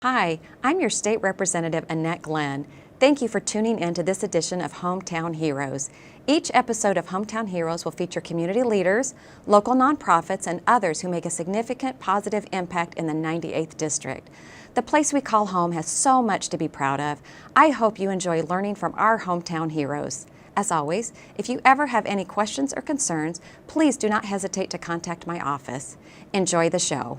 Hi, I'm your State Representative Annette Glenn. Thank you for tuning in to this edition of Hometown Heroes. Each episode of Hometown Heroes will feature community leaders, local nonprofits, and others who make a significant positive impact in the 98th District. The place we call home has so much to be proud of. I hope you enjoy learning from our hometown heroes. As always, if you ever have any questions or concerns, please do not hesitate to contact my office. Enjoy the show.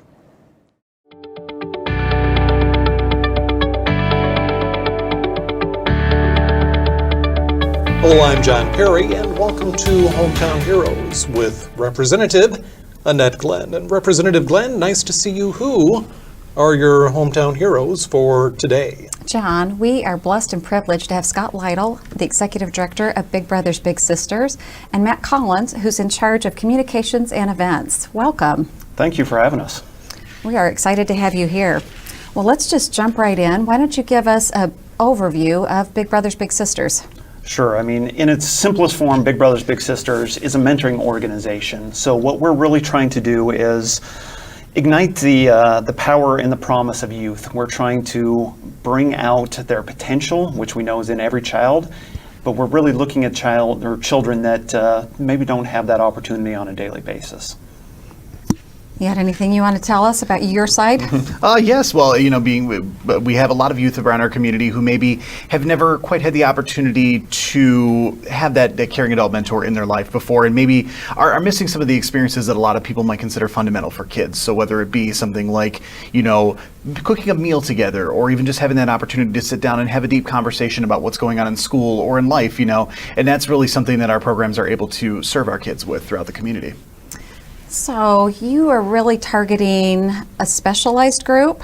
Hello, I'm John Perry, and welcome to Hometown Heroes with Representative Annette Glenn. And Representative Glenn, nice to see you. Who are your hometown heroes for today? John, we are blessed and privileged to have Scott Lytle, the Executive Director of Big Brothers Big Sisters, and Matt Collins, who's in charge of communications and events. Welcome. Thank you for having us. We are excited to have you here. Well, let's just jump right in. Why don't you give us an overview of Big Brothers Big Sisters? Sure. I mean, in its simplest form, Big Brothers Big Sisters is a mentoring organization. So what we're really trying to do is ignite the power and the promise of youth. We're trying to bring out their potential, which we know is in every child, but we're really looking at children that maybe don't have that opportunity on a daily basis. You had anything you want to tell us about your side? Yes. Well, we have a lot of youth around our community who maybe have never quite had the opportunity to have that caring adult mentor in their life before, and maybe are missing some of the experiences that a lot of people might consider fundamental for kids. So whether it be something like, cooking a meal together, or even just having that opportunity to sit down and have a deep conversation about what's going on in school or in life, and that's really something that our programs are able to serve our kids with throughout the community. So you are really targeting a specialized group.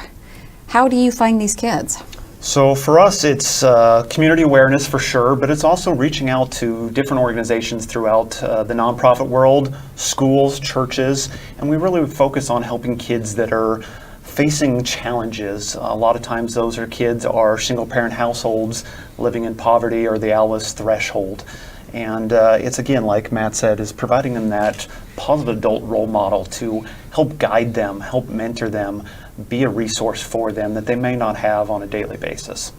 How do you find these kids? So for us, it's community awareness for sure, but it's also reaching out to different organizations throughout the nonprofit world, schools, churches, and we really focus on helping kids that are facing challenges. A lot of times those kids are single-parent households living in poverty or the Alice threshold. And it's, again, like Matt said, is providing them that positive adult role model to help guide them, help mentor them, be a resource for them that they may not have on a daily basis.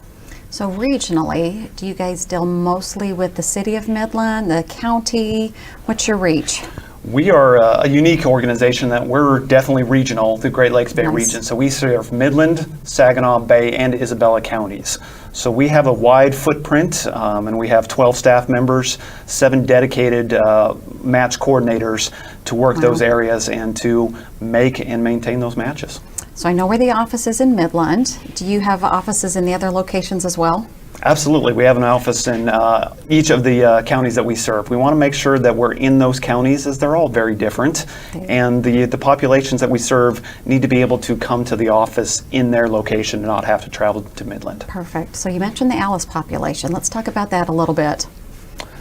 So regionally, do you guys deal mostly with the city of Midland, the county? What's your reach? We are a unique organization that we're definitely regional, the Great Lakes Bay region. So we serve Midland, Saginaw Bay, and Isabella counties. So we have a wide footprint, and we have 12 staff members, 7 dedicated match coordinators to work those areas and to make and maintain those matches. So I know where the office is in Midland. Do you have offices in the other locations as well? Absolutely. We have an office in each of the counties that we serve. We want to make sure that we're in those counties, as they're all very different, and the populations that we serve need to be able to come to the office in their location and not have to travel to Midland. Perfect. So you mentioned the Alice population. Let's talk about that a little bit.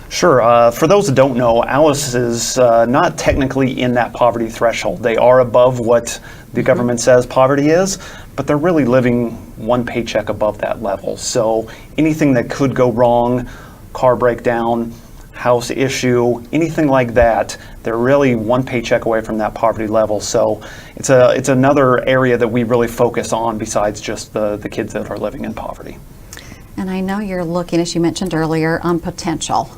Sure. For those that don't know, Alice is not technically in that poverty threshold. They are above what the government says poverty is, but they're really living one paycheck above that level. So anything that could go wrong, car breakdown, house issue, anything like that, they're really one paycheck away from that poverty level. So it's another area that we really focus on besides just the kids that are living in poverty. And I know you're looking, as you mentioned earlier, on potential.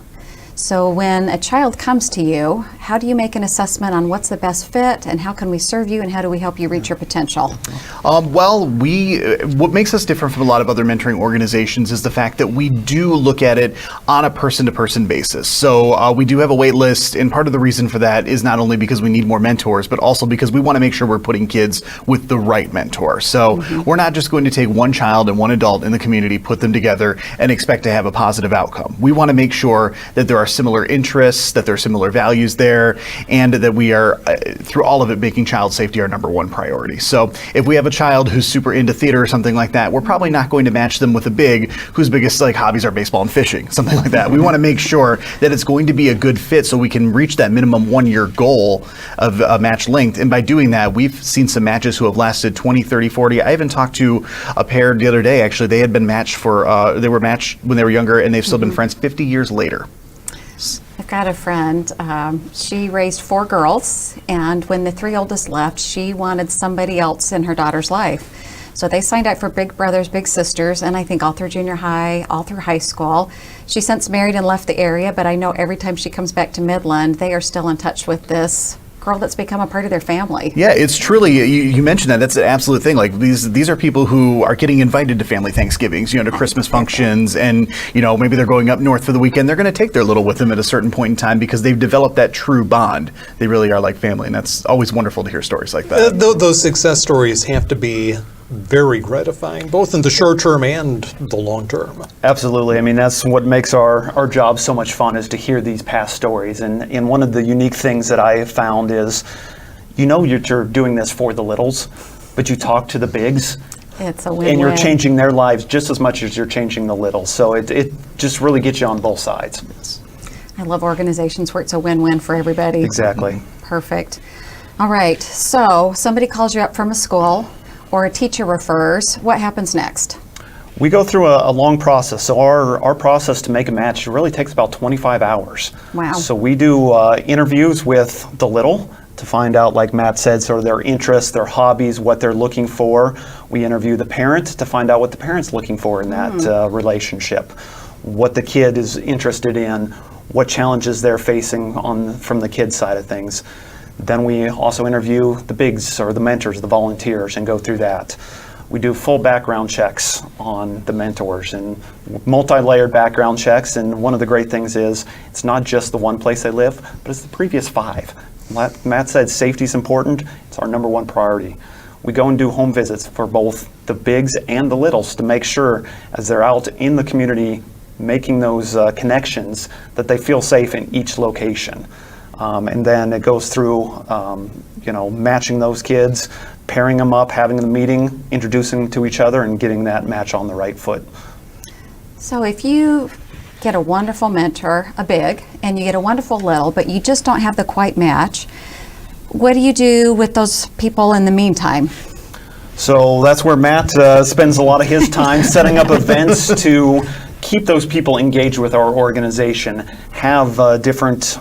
So when a child comes to you, how do you make an assessment on what's the best fit, and how can we serve you, and how do we help you reach your potential? What makes us different from a lot of other mentoring organizations is the fact that we do look at it on a person-to-person basis. So we do have a wait list, and part of the reason for that is not only because we need more mentors, but also because we want to make sure we're putting kids with the right mentor. So we're not just going to take one child and one adult in the community, put them together, and expect to have a positive outcome. We want to make sure that there are similar interests, that there are similar values there, and that we are, through all of it, making child safety our number one priority. So if we have a child who's super into theater or something like that, we're probably not going to match them with a big whose biggest hobbies are baseball and fishing, something like that. We want to make sure that it's going to be a good fit so we can reach that minimum 1-year goal of match length. And by doing that, we've seen some matches who have lasted 20, 30, 40. I even talked to a pair the other day, actually. They had been matched they were matched when they were younger, and they've still been friends 50 years later. I've got a friend, she raised 4 girls, and when the 3 oldest left, she wanted somebody else in her daughter's life. So they signed up for Big Brothers Big Sisters, and I think all through junior high, all through high school. She's since married and left the area, but I know every time she comes back to Midland, they are still in touch with this girl that's become a part of their family. Yeah, it's truly, you mentioned that, that's an absolute thing. Like these are people who are getting invited to family Thanksgivings, to Christmas functions, and maybe they're going up north for the weekend. They're going to take their little with them at a certain point in time because they've developed that true bond. They really are like family, and that's always wonderful to hear stories like that. Those success stories have to be very gratifying, both in the short term and the long term. Absolutely. I mean, that's what makes our job so much fun, is to hear these past stories. And one of the unique things that I have found is, you're doing this for the littles, but you talk to the bigs. It's a win-win. And you're changing their lives just as much as you're changing the littles. So it just really gets you on both sides. I love organizations where it's a win-win for everybody. Exactly. Perfect. All right. So somebody calls you up from a school, or a teacher refers. What happens next? We go through a long process. So our process to make a match really takes about 25 hours. Wow. So we do interviews with the little to find out, like Matt said, sort of their interests, their hobbies, what they're looking for. We interview the parent to find out what the parent's looking for in that relationship, what the kid is interested in, what challenges they're facing from the kid's side of things. Then we also interview the bigs, or the mentors, the volunteers, and go through that. We do full background checks on the mentors and multi-layered background checks. And one of the great things is it's not just the one place they live, but it's the previous 5. Matt said safety is important. It's our number one priority. We go and do home visits for both the bigs and the littles to make sure, as they're out in the community making those connections, that they feel safe in each location. And then it goes through, matching those kids, pairing them up, having the meeting, introducing them to each other, and getting that match on the right foot. So if you get a wonderful mentor, a big, and you get a wonderful little, but you just don't have the quite match, what do you do with those people in the meantime? So that's where Matt spends a lot of his time setting up events to keep those people engaged with our organization, have different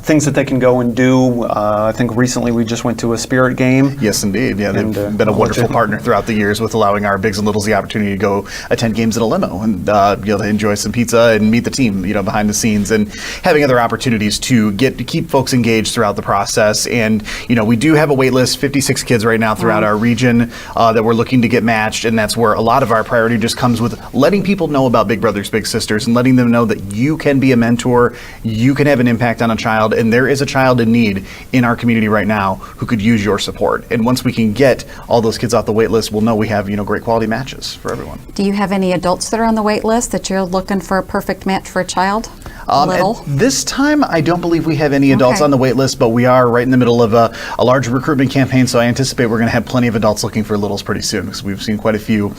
things that they can go and do. I think recently we just went to a spirit game. Yes, indeed. Yeah, they've been a wonderful partner throughout the years with allowing our bigs and littles the opportunity to go attend games in a limo and be able to enjoy some pizza and meet the team, behind the scenes, and having other opportunities to keep folks engaged throughout the process. And we do have a wait list, 56 kids right now throughout our region that we're looking to get matched, and that's where a lot of our priority just comes with letting people know about Big Brothers Big Sisters and letting them know that you can be a mentor, you can have an impact on a child, and there is a child in need in our community right now who could use your support. And once we can get all those kids off the wait list, we'll know we have great quality matches for everyone. Do you have any adults that are on the wait list that you're looking for a perfect match for a child? Little? At this time, I don't believe we have any adults on the wait list, but we are right in the middle of a large recruitment campaign, so I anticipate we're going to have plenty of adults looking for littles pretty soon, because we've seen quite a few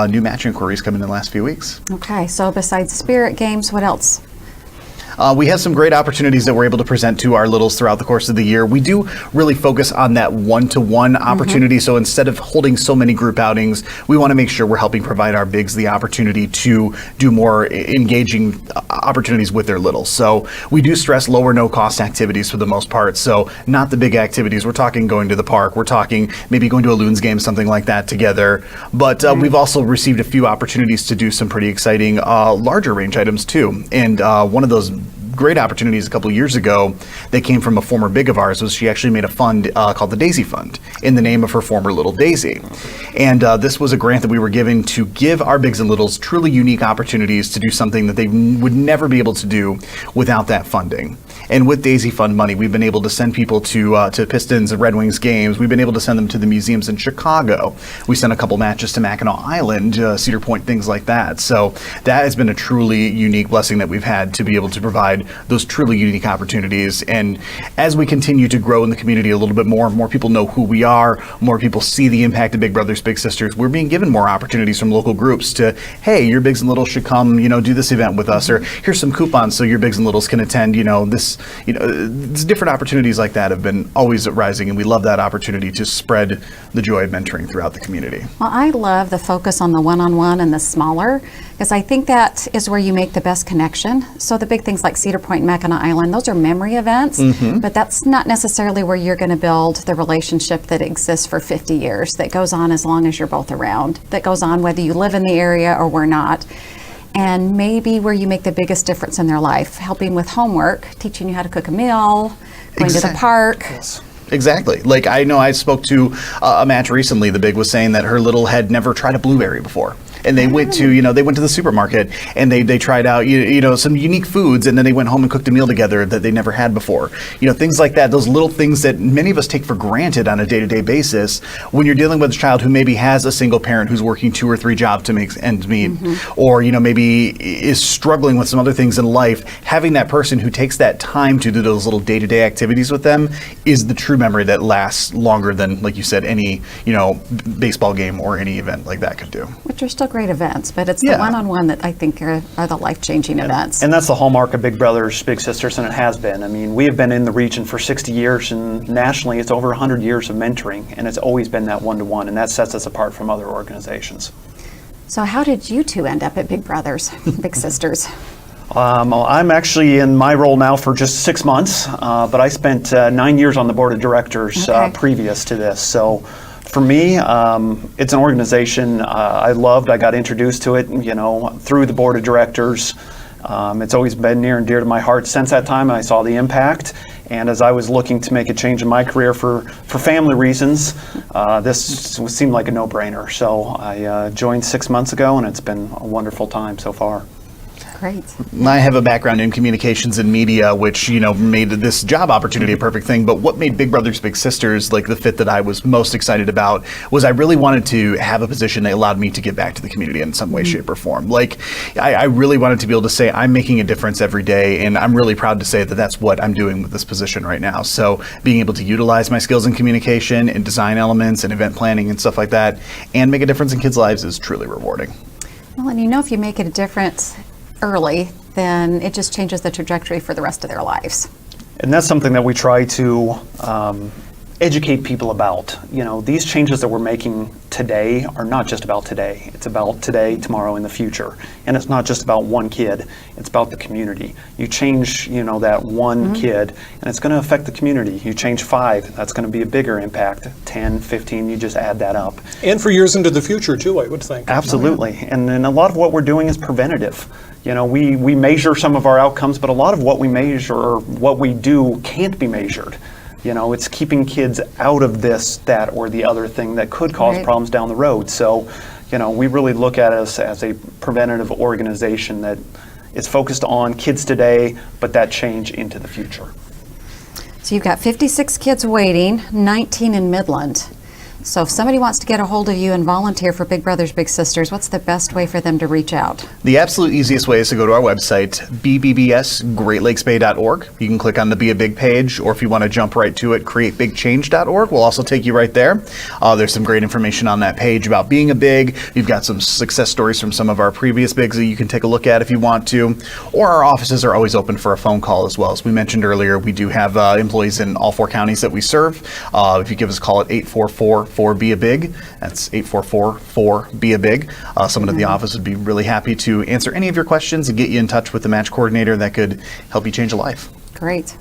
new match inquiries come in the last few weeks. Okay, so besides spirit games, what else? We have some great opportunities that we're able to present to our littles throughout the course of the year. We do really focus on that one-to-one opportunity. So instead of holding so many group outings, we want to make sure we're helping provide our bigs the opportunity to do more engaging opportunities with their littles. So we do stress low or no cost activities for the most part. So not the big activities. We're talking going to the park. We're talking maybe going to a Loons game, something like that together. But we've also received a few opportunities to do some pretty exciting larger range items too. And one of those great opportunities a couple of years ago that came from a former big of ours was she actually made a fund called the Daisy Fund in the name of her former little Daisy. And this was a grant that we were given to give our bigs and littles truly unique opportunities to do something that they would never be able to do without that funding. And with Daisy Fund money, we've been able to send people to Pistons and Red Wings games. We've been able to send them to the museums in Chicago. We sent a couple matches to Mackinac Island, Cedar Point, things like that. So that has been a truly unique blessing that we've had to be able to provide those truly unique opportunities. And as we continue to grow in the community a little bit more people know who we are, more people see the impact of Big Brothers Big Sisters, we're being given more opportunities from local groups to, hey, your bigs and littles should come, do this event with us, or here's some coupons so your bigs and littles can attend, different opportunities like that have been always rising, and we love that opportunity to spread the joy of mentoring throughout the community. Well, I love the focus on the one-on-one and the smaller, because I think that is where you make the best connection. So the big things like Cedar Point and Mackinac Island, those are memory events, but that's not necessarily where you're going to build the relationship that exists for 50 years, that goes on as long as you're both around, that goes on whether you live in the area or we're not. And maybe where you make the biggest difference in their life, helping with homework, teaching you how to cook a meal, going to the park. Yes. Exactly. Like, I know I spoke to a match recently. The big was saying that her little had never tried a blueberry before. And they went to, they went to the supermarket and they tried out, some unique foods, and then they went home and cooked a meal together that they never had before. Things like that, those little things that many of us take for granted on a day-to-day basis. When you're dealing with a child who maybe has a single parent who's working 2 or 3 jobs to make ends meet, or, maybe is struggling with some other things in life, having that person who takes that time to do those little day-to-day activities with them is the true memory that lasts longer than, like you said, any, baseball game or any event like that could do. Which are still great events, but it's the one-on-one that I think are the life-changing events. And that's the hallmark of Big Brothers Big Sisters, and it has been. I mean, we have been in the region for 60 years, and nationally it's over 100 years of mentoring, and it's always been that one-to-one, and that sets us apart from other organizations. So how did you two end up at Big Brothers Big Sisters? I'm actually in my role now for just 6 months, but I spent 9 years on the board of directors previous to this. So for me, it's an organization I loved. I got introduced to it, through the board of directors. It's always been near and dear to my heart since that time. I saw the impact, and as I was looking to make a change in my career for family reasons, this seemed like a no-brainer. So I joined 6 months ago, and it's been a wonderful time so far. Great. I have a background in communications and media, which, made this job opportunity a perfect thing. But what made Big Brothers Big Sisters like the fit that I was most excited about was I really wanted to have a position that allowed me to give back to the community in some way, shape, or form. Like, I really wanted to be able to say I'm making a difference every day, and I'm really proud to say that that's what I'm doing with this position right now. So being able to utilize my skills in communication and design elements and event planning and stuff like that and make a difference in kids' lives is truly rewarding. Well, and if you make it a difference early, then it just changes the trajectory for the rest of their lives. And that's something that we try to educate people about. These changes that we're making today are not just about today. It's about today, tomorrow, and the future. And it's not just about one kid. It's about the community. You change, that one kid, and it's going to affect the community. You change 5, that's going to be a bigger impact. 10, 15, you just add that up. And for years into the future, too, I would think. Absolutely. And then a lot of what we're doing is preventative. We measure some of our outcomes, but a lot of what we measure or what we do can't be measured. It's keeping kids out of this, that, or the other thing that could cause problems down the road. So, we really look at us as a preventative organization that is focused on kids today, but that change into the future. So you've got 56 kids waiting, 19 in Midland. So if somebody wants to get a hold of you and volunteer for Big Brothers Big Sisters, what's the best way for them to reach out? The absolute easiest way is to go to our website, bbbsgreatlakesbay.org. You can click on the Be a Big page, or if you want to jump right to it, createbigchange.org will also take you right there. There's some great information on that page about being a big. You've got some success stories from some of our previous bigs that you can take a look at if you want to. Or our offices are always open for a phone call as well. As we mentioned earlier, we do have employees in all 4 counties that we serve. If you give us a call at 844-4BE-A-BIG, that's 844-4BE-A-BIG. Someone at the office would be really happy to answer any of your questions and get you in touch with the match coordinator that could help you change a life. Great.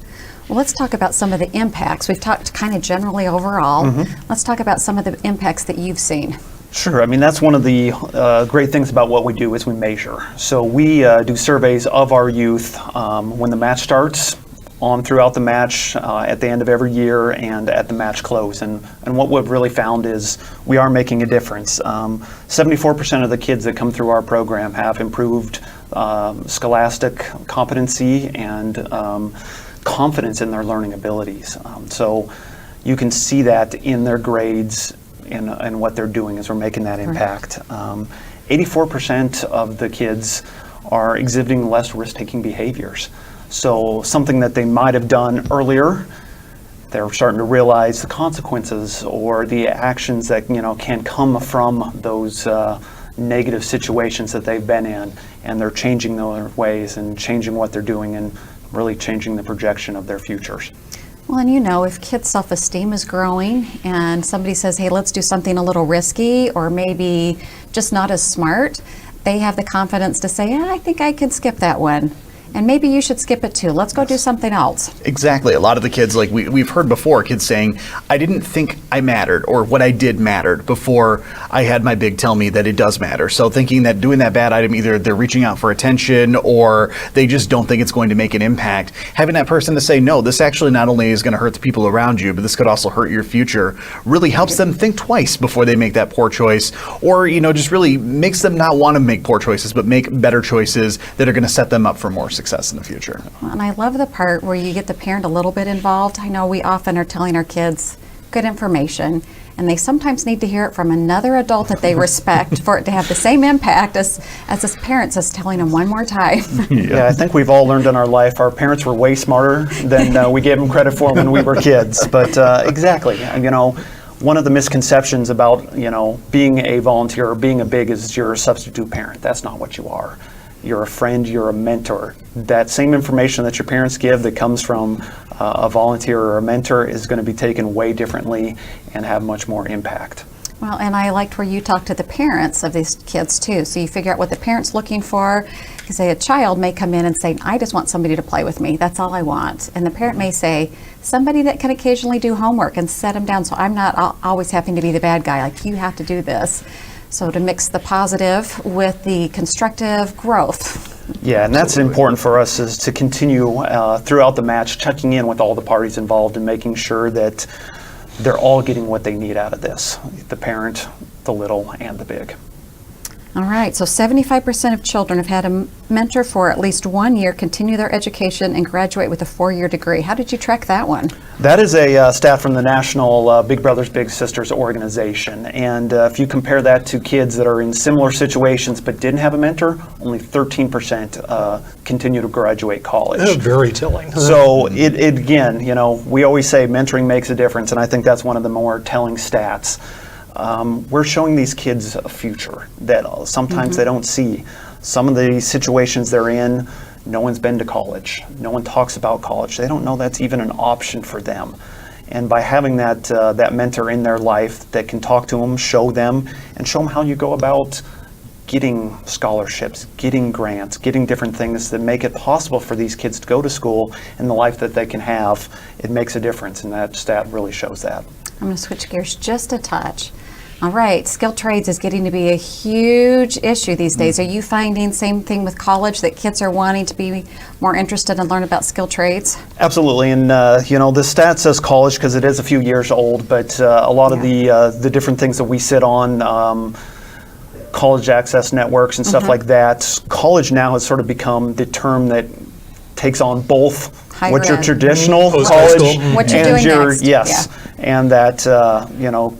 Well, let's talk about some of the impacts. We've talked kind of generally overall. Let's talk about some of the impacts that you've seen. Sure. I mean, that's one of the great things about what we do is we measure. So we do surveys of our youth when the match starts, on throughout the match, at the end of every year, and at the match close. And what we've really found is we are making a difference. 74% of the kids that come through our program have improved scholastic competency and confidence in their learning abilities. So you can see that in their grades and what they're doing as we're making that impact. 84% of the kids are exhibiting less risk-taking behaviors. So something that they might have done earlier, they're starting to realize the consequences or the actions that can come from those negative situations that they've been in, and they're changing their ways and changing what they're doing and really changing the projection of their futures. Well, and if kids' self-esteem is growing and somebody says, hey, let's do something a little risky or maybe just not as smart, they have the confidence to say, I think I can skip that one. And maybe you should skip it too. Let's go do something else. Exactly. A lot of the kids, like we've heard before, kids saying, I didn't think I mattered, or what I did mattered, before I had my big tell me that it does matter. So thinking that doing that bad item, either they're reaching out for attention or they just don't think it's going to make an impact. Having that person to say, no, this actually not only is going to hurt the people around you, but this could also hurt your future, really helps them think twice before they make that poor choice, or, just really makes them not want to make poor choices, but make better choices that are going to set them up for more success in the future. Well, and I love the part where you get the parent a little bit involved. I know we often are telling our kids good information, and they sometimes need to hear it from another adult that they respect for it to have the same impact as this parent just telling them one more time. Yeah, I think we've all learned in our life our parents were way smarter than we gave them credit for when we were kids. But exactly, one of the misconceptions about being a volunteer or being a big is you're a substitute parent. That's not what you are. You're a friend, you're a mentor. That same information that your parents give that comes from a volunteer or a mentor is going to be taken way differently and have much more impact. Well, and I liked where you talked to the parents of these kids too. So you figure out what the parent's looking for. Because a child may come in and say, I just want somebody to play with me. That's all I want. And the parent may say, somebody that can occasionally do homework, and set them down so I'm not always having to be the bad guy. Like, you have to do this. So to mix the positive with the constructive growth. Yeah, and that's important for us, is to continue throughout the match, checking in with all the parties involved and making sure that they're all getting what they need out of this. The parent, the little, and the big. All right, so 75% of children have had a mentor for at least 1 year, continue their education, and graduate with a 4-year degree. How did you track that one? That is a stat from the National Big Brothers Big Sisters organization. And if you compare that to kids that are in similar situations but didn't have a mentor, only 13% continue to graduate college. Very telling. So it again, we always say mentoring makes a difference, and I think that's one of the more telling stats. We're showing these kids a future that sometimes they don't see. Some of the situations they're in, no one's been to college. No one talks about college. They don't know that's even an option for them. And by having that mentor in their life that can talk to them, show them how you go about getting scholarships, getting grants, getting different things that make it possible for these kids to go to school and the life that they can have, it makes a difference, and that stat really shows that. I'm going to switch gears just a touch. All right, skilled trades is getting to be a huge issue these days. Are you finding same thing with college, that kids are wanting to be more interested and learn about skilled trades? Absolutely, and the stat says college because it is a few years old, but a lot of the different things that we sit on, college access networks and stuff like that, college now has sort of become the term that takes on both Higher what your ed. traditional Post-high college school. What you're and doing your next. and that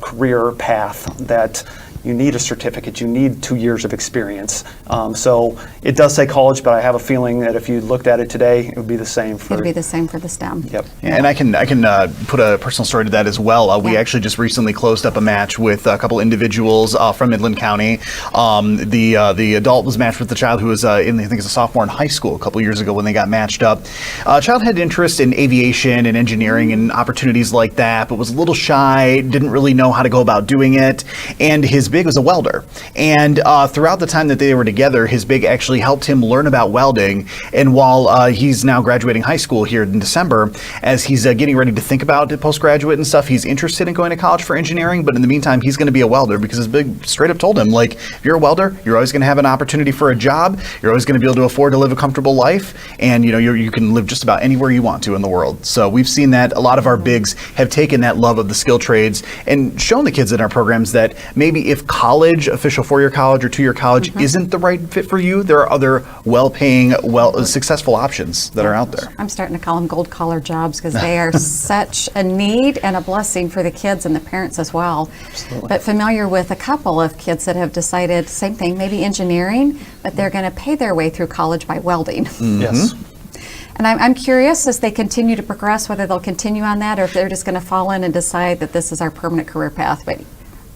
career path that you need a certificate, you need 2 years of experience. So it does say college, but I have a feeling that if you looked at it today, it would be the same for. It'd be the same for the STEM. Yep. And I can put a personal story to that as well. We actually just recently closed up a match with a couple individuals from Midland County. The adult was matched with the child who was I think is a sophomore in high school a couple years ago when they got matched up. Child had interest in aviation and engineering and opportunities like that, but was a little shy, didn't really know how to go about doing it. And his big was a welder. And throughout the time that they were together, his big actually helped him learn about welding. And while he's now graduating high school here in December, as he's getting ready to think about postgraduate and stuff, he's interested in going to college for engineering, but in the meantime, he's going to be a welder because his big straight up told him, like, if you're a welder, you're always going to have an opportunity for a job, you're always going to be able to afford to live a comfortable life, and you can live just about anywhere you want to in the world. So we've seen that a lot of our bigs have taken that love of the skill trades and shown the kids in our programs that maybe if college, official 4-year college or 2-year college isn't the right fit for you, there are other well-paying, successful options that are out there. I'm starting to call them gold collar jobs because they are such a need and a blessing for the kids and the parents as well. Absolutely. But familiar with a couple of kids that have decided, same thing, maybe engineering, but they're going to pay their way through college by welding. Yes. And I'm curious, as they continue to progress, whether they'll continue on that or if they're just going to fall in and decide that this is our permanent career path. But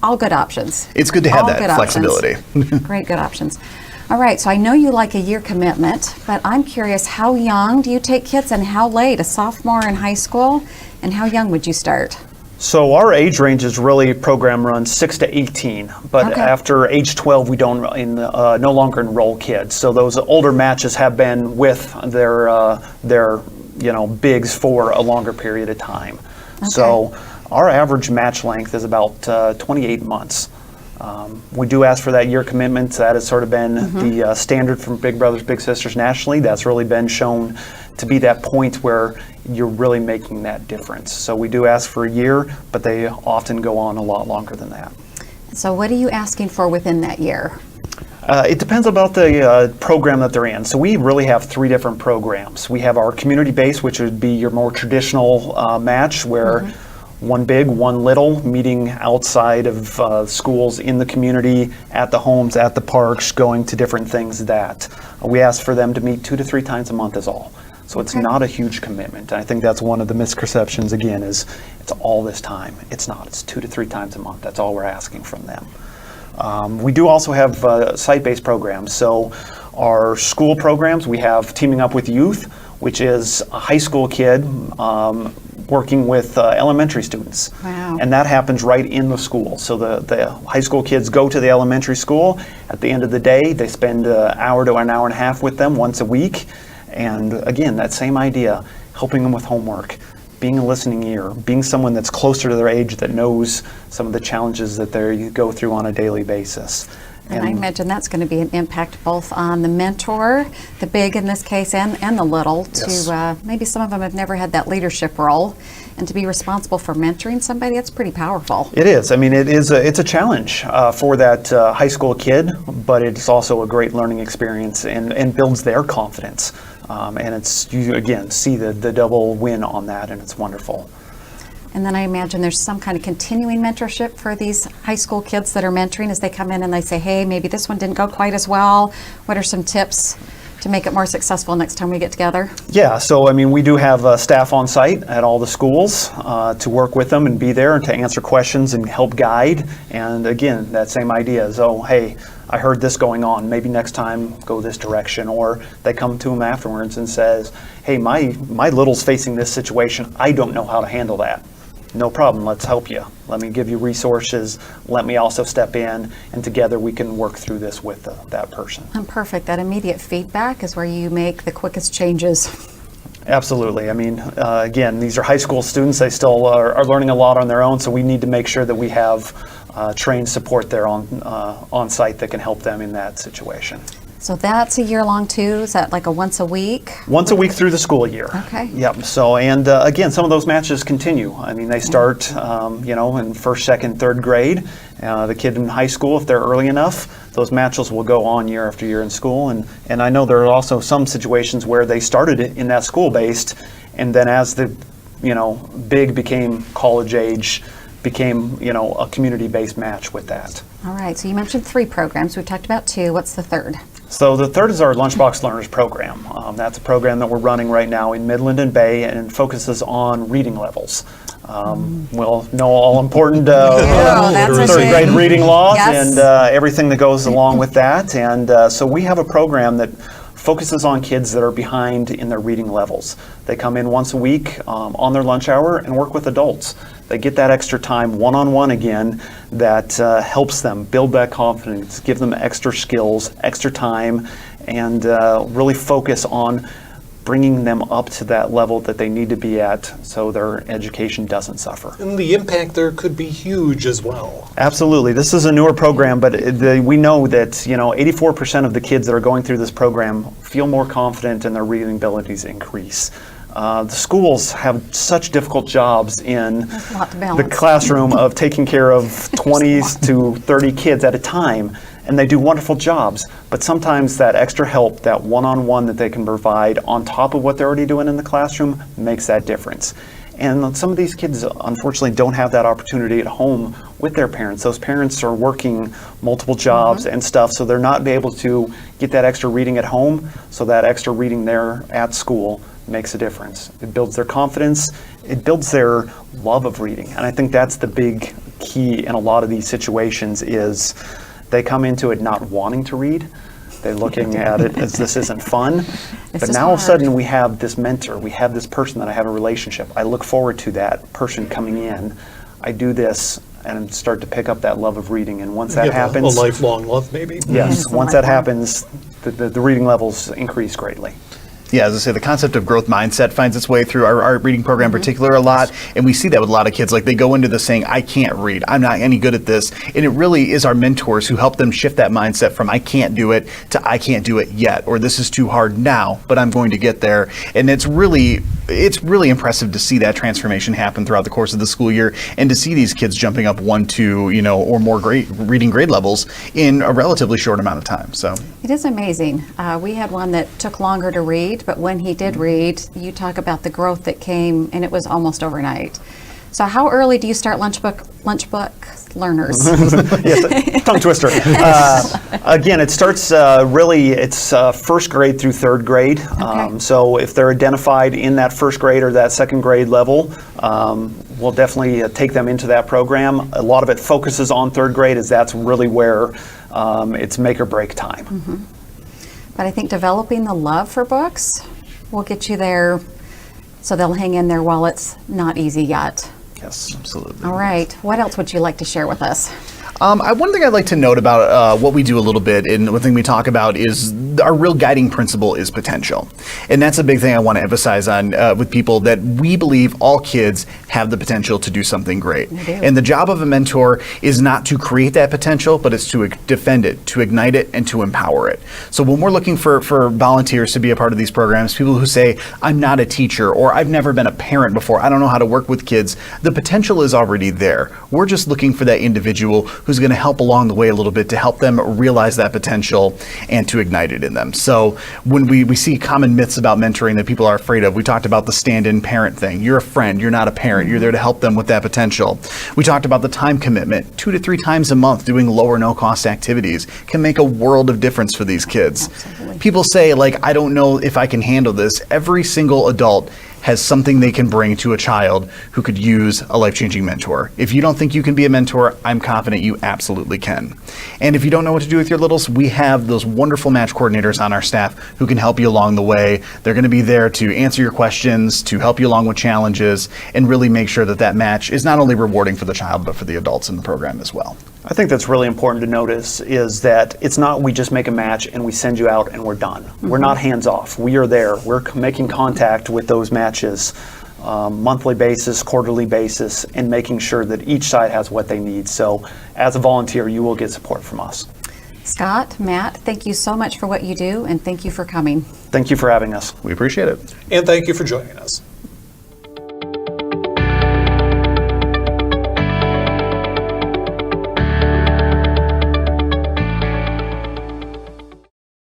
all good options. It's good to have All that good flexibility. Great, good options. All right, so I know you like a year commitment, but I'm curious, how young do you take kids and how late? A sophomore in high school? And how young would you start? So our age range is really program runs 6 to 18, but Okay. after age 12 we don't no longer enroll kids. So those older matches have been with their bigs for a longer period of time. So our average match length is about 28 months. We do ask for that year commitment. That has sort of been the standard from Big Brothers Big Sisters nationally. That's really been shown to be that point where you're really making that difference. So we do ask for a year, but they often go on a lot longer than that. So what are you asking for within that year? It depends about the program that they're in. So we really have 3 different programs. We have our community base, which would be your more traditional match where one big, one little, meeting outside of schools in the community, at the homes, at the parks, going to different things that we ask for them to meet 2 to 3 times a month is all. So it's not a huge commitment. And I think that's one of the misconceptions, again, is it's all this time. It's not. It's 2 to 3 times a month. That's all we're asking from them. We do also have site-based programs. So our school programs, we have Teaming Up with Youth, which is a high school kid working with elementary students. Wow. And that happens right in the school. So the high school kids go to the elementary school. At the end of the day, they spend an hour to an hour and a half with them once a week. And again, that same idea, helping them with homework, being a listening ear, being someone that's closer to their age that knows some of the challenges that they go through on a daily basis. And I imagine that's going to be an impact both on the mentor, the big in this case, and the little, Yes. to maybe some of them have never had that leadership role, and to be responsible for mentoring somebody, that's pretty powerful. It is. I mean, it's a challenge for that high school kid, but it's also a great learning experience and builds their confidence. And you again see the double win on that, and it's wonderful. And then I imagine there's some kind of continuing mentorship for these high school kids that are mentoring as they come in and they say, hey, maybe this one didn't go quite as well. What are some tips to make it more successful next time we get together? Yeah, so I mean, we do have staff on site at all the schools to work with them and be there and to answer questions and help guide. And again, that same idea is, oh, hey, I heard this going on, maybe next time go this direction. Or they come to them afterwards and says, hey, my little's facing this situation, I don't know how to handle that. No problem, let's help you. Let me give you resources, let me also step in, and together we can work through this with that person. Perfect. That immediate feedback is where you make the quickest changes. Absolutely. I mean, again, these are high school students. They still are learning a lot on their own, so we need to make sure that we have trained support there on site that can help them in that situation. So that's a year-long too? Is that like a once a week? Once a week through the school year. Okay. Yep. So, and again, some of those matches continue. I mean, they start, in first, second, third grade. The kid in high school, if they're early enough, those matches will go on year after year in school. And I know there are also some situations where they started it in that school-based, and then as the, big became college age, became, a community-based match with that. All right. So you mentioned 3 programs. We've talked about 2. What's the third? So the third is our Lunchbox Learners program. That's a program that we're running right now in Midland and Bay, and focuses on reading levels. We'll know all important that's a third shame. grade reading laws Yes. and everything that goes along with that. And so we have a program that focuses on kids that are behind in their reading levels. They come in once a week on their lunch hour and work with adults. They get that extra time one-on-one again that helps them build that confidence, give them extra skills, extra time, and really focus on bringing them up to that level that they need to be at so their education doesn't suffer. And the impact there could be huge as well. Absolutely. This is a newer program, but we know that 84% of the kids that are going through this program feel more confident and their reading abilities increase. The schools have such difficult jobs in a lot to the balance. classroom of taking care of 20s to 30 kids at a time, and they do wonderful jobs, but sometimes that extra help, that one-on-one that they can provide on top of what they're already doing in the classroom makes that difference. And some of these kids, unfortunately, don't have that opportunity at home with their parents. Those parents are working multiple jobs and stuff, so they're not able to get that extra reading at home, so that extra reading there at school makes a difference. It builds their confidence, it builds their love of reading. And I think that's the big key in a lot of these situations is they come into it not wanting to read. They're looking at it as this isn't fun. But now all of a sudden we have this mentor, we have this person that I have a relationship. I look forward to that person coming in. I do this, and start to pick up that love of reading. And once that You have happens, a lifelong love, maybe. yes, Yes, once that lifelong. happens, the reading levels increase greatly. Yeah, as I say, the concept of growth mindset finds its way through our reading program in particular a lot, and we see that with a lot of kids. Like, they go into this saying, I can't read, I'm not any good at this, and it really is our mentors who help them shift that mindset from I can't do it to I can't do it yet, or this is too hard now, but I'm going to get there. And it's really impressive to see that transformation happen throughout the course of the school year, and to see these kids jumping up 1, 2, or more reading grade levels in a relatively short amount of time. So It is amazing. We had one that took longer to read, but when he did read, you talk about the growth that came, and it was almost overnight. So how early do you start lunchbook learners? Yes, tongue twister. Again, it starts it's first grade through third grade. Okay. So if they're identified in that first grade or that second grade level, we'll definitely take them into that program. A lot of it focuses on third grade, as that's really where it's make or break time. Mm-hmm. But I think developing the love for books will get you there, so they'll hang in there while it's not easy yet. Yes. absolutely. All right. What else would you like to share with us? One thing I'd like to note about what we do a little bit, and one thing we talk about, is our real guiding principle is potential. And that's a big thing I want to emphasize on with people, that we believe all kids have the potential to do something great. We do. And the job of a mentor is not to create that potential, but it's to defend it, to ignite it, and to empower it. So when we're looking for volunteers to be a part of these programs, people who say, I'm not a teacher, or I've never been a parent before, I don't know how to work with kids, the potential is already there. We're just looking for that individual who's going to help along the way a little bit to help them realize that potential and to ignite it in them. So when we see common myths about mentoring that people are afraid of, we talked about the stand-in parent thing. You're a friend, you're not a parent, you're there to help them with that potential. We talked about the time commitment. 2 to 3 times a month doing low or no cost activities can make a world of difference for these kids. Absolutely. People say, like, I don't know if I can handle this. Every single adult has something they can bring to a child who could use a life-changing mentor. If you don't think you can be a mentor, I'm confident you absolutely can. And if you don't know what to do with your littles, we have those wonderful match coordinators on our staff who can help you along the way. They're going to be there to answer your questions, to help you along with challenges, and really make sure that that match is not only rewarding for the child, but for the adults in the program as well. I think that's really important to notice, is that it's not we just make a match and we send you out and we're done. We're not hands off. We are there. We're making contact with those matches monthly basis, quarterly basis, and making sure that each side has what they need. So as a volunteer, you will get support from us. Scott, Matt, thank you so much for what you do, and thank you for coming. Thank you for having us. We appreciate it. And thank you for joining us.